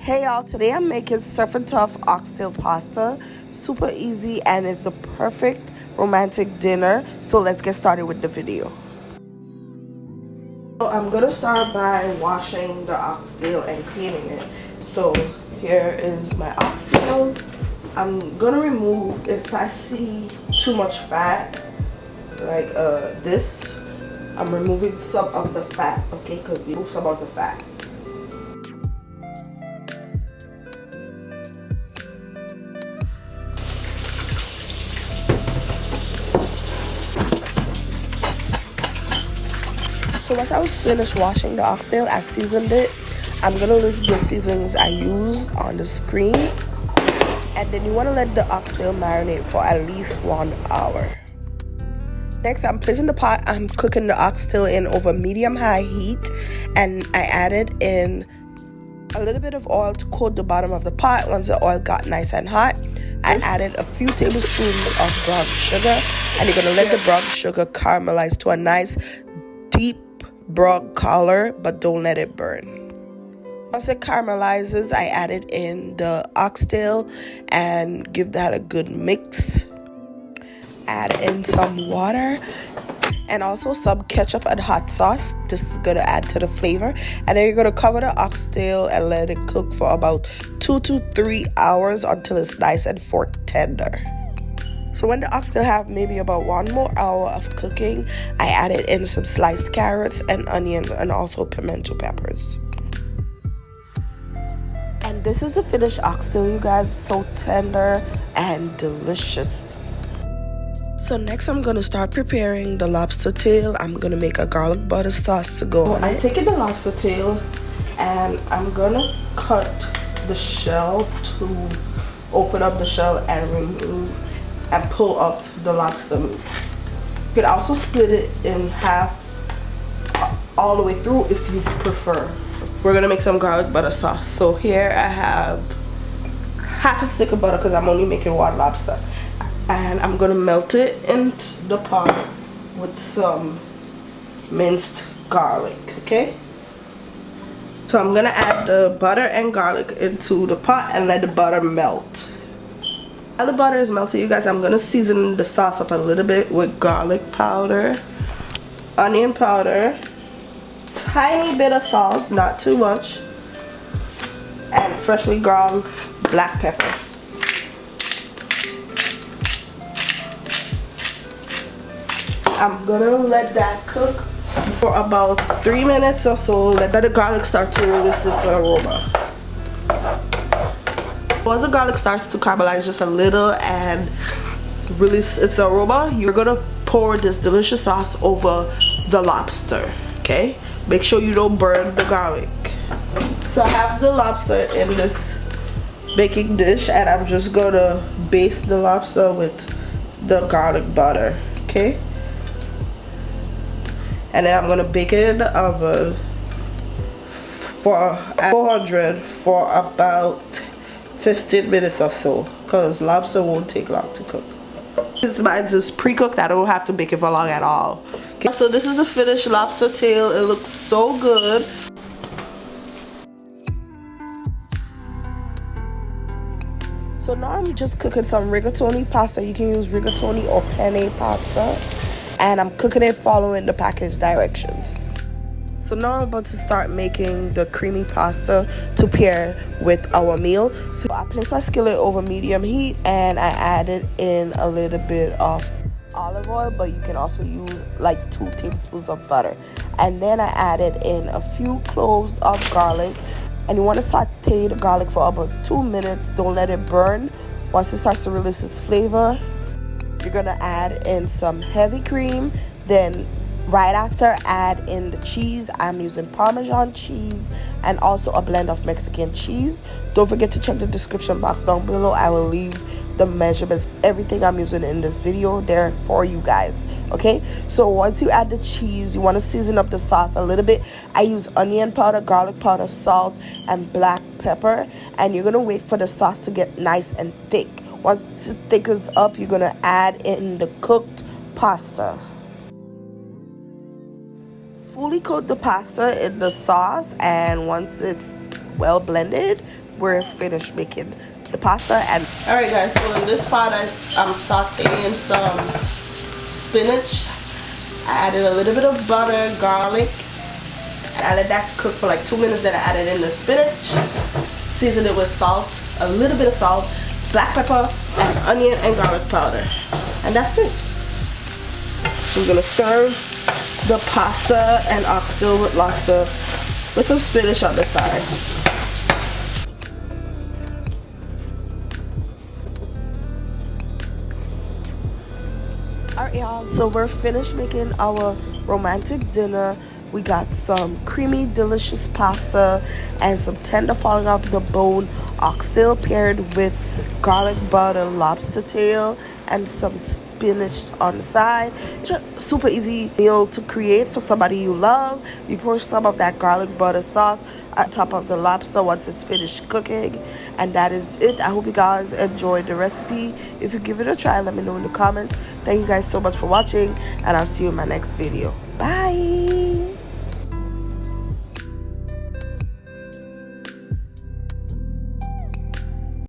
Hey y'all, today I'm making surf and tough oxtail pasta. Super easy and it's the perfect romantic dinner. So let's get started with the video. So I'm gonna start by washing the oxtail and cleaning it. So here is my oxtail. I'm gonna remove if I see too much fat, like this. I'm removing some of the fat, okay? Because we remove some of the fat. So once I was finished washing the oxtail, I seasoned it. I'm gonna list the seasonings I use on the screen. And then you wanna let the oxtail marinate for at least 1 hour. Next, I'm placing the pot. I'm cooking the oxtail in over medium-high heat. And I added in a little bit of oil to coat the bottom of the pot. Once the oil got nice and hot, I added a few tablespoons of brown sugar. And you're gonna let the brown sugar caramelize to a nice deep brown color, but don't let it burn. Once it caramelizes, I added in the oxtail and give that a good mix. Add in some water and also some ketchup and hot sauce. This is gonna add to the flavor. And then you're gonna cover the oxtail and let it cook for about 2 to 3 hours until it's nice and fork tender. So when the oxtail have maybe about 1 more hour of cooking, I added in some sliced carrots and onions and also pimento peppers. And this is the finished oxtail, you guys. So tender and delicious. So next I'm gonna start preparing the lobster tail. I'm gonna make a garlic butter sauce to go on it. I'm taking the lobster tail and I'm gonna cut the shell to open up the shell and remove and pull up the lobster meat. You can also split it in half all the way through if you prefer. We're gonna make some garlic butter sauce. So here I have half a stick of butter because I'm only making 1 lobster. And I'm gonna melt it into the pot with some minced garlic, okay? So I'm gonna add the butter and garlic into the pot and let the butter melt. While the butter is melted, you guys, I'm gonna season the sauce up a little bit with garlic powder, onion powder, tiny bit of salt, not too much, and freshly ground black pepper. I'm gonna let that cook for about 3 minutes or so. Let the garlic start to release this aroma. Once the garlic starts to caramelize just a little and release its aroma, you're gonna pour this delicious sauce over the lobster, okay? Make sure you don't burn the garlic. So I have the lobster in this baking dish and I'm just gonna baste the lobster with the garlic butter, okay? And then I'm gonna bake it in the oven at 400 for about 15 minutes or so, because lobster won't take long to cook. Mine is pre-cooked. I don't have to bake it for long at all. Okay, so this is the finished lobster tail. It looks so good. So now I'm just cooking some rigatoni pasta. You can use rigatoni or penne pasta. And I'm cooking it following the package directions. So now I'm about to start making the creamy pasta to pair with our meal. So I placed my skillet over medium heat and I added in a little bit of olive oil, but you can also use like 2 tablespoons of butter. And then I added in a few cloves of garlic. And you want to saute the garlic for about 2 minutes. Don't let it burn. Once it starts to release its flavor, you're gonna add in some heavy cream. Then right after, add in the cheese. I'm using Parmesan cheese and also a blend of Mexican cheese. Don't forget to check the description box down below. I will leave the measurements, everything I'm using in this video there for you guys, okay? So once you add the cheese, you want to season up the sauce a little bit. I use onion powder, garlic powder, salt, and black pepper. And you're gonna wait for the sauce to get nice and thick. Once it thickens up, you're gonna add in the cooked pasta. Fully coat the pasta in the sauce, and once it's well blended, we're finished making the pasta. And all right guys, so in this pot I'm sauteing some spinach. I added a little bit of butter, garlic, and I let that cook for like 2 minutes. Then I added in the spinach, seasoned it with salt, a little bit of salt, black pepper, and onion and garlic powder, and that's it. So we're gonna serve the pasta and oxtail with lobster with some spinach on the side. Alright y'all, so we're finished making our romantic dinner. We got some creamy delicious pasta and some tender falling off the bone oxtail paired with garlic butter lobster tail and some spinach on the side. Just super easy meal to create for somebody you love. You pour some of that garlic butter sauce on top of the lobster once it's finished cooking, and that is it. I hope you guys enjoyed the recipe. If you give it a try, let me know in the comments. Thank you guys so much for watching, and I'll see you in my next video. Bye.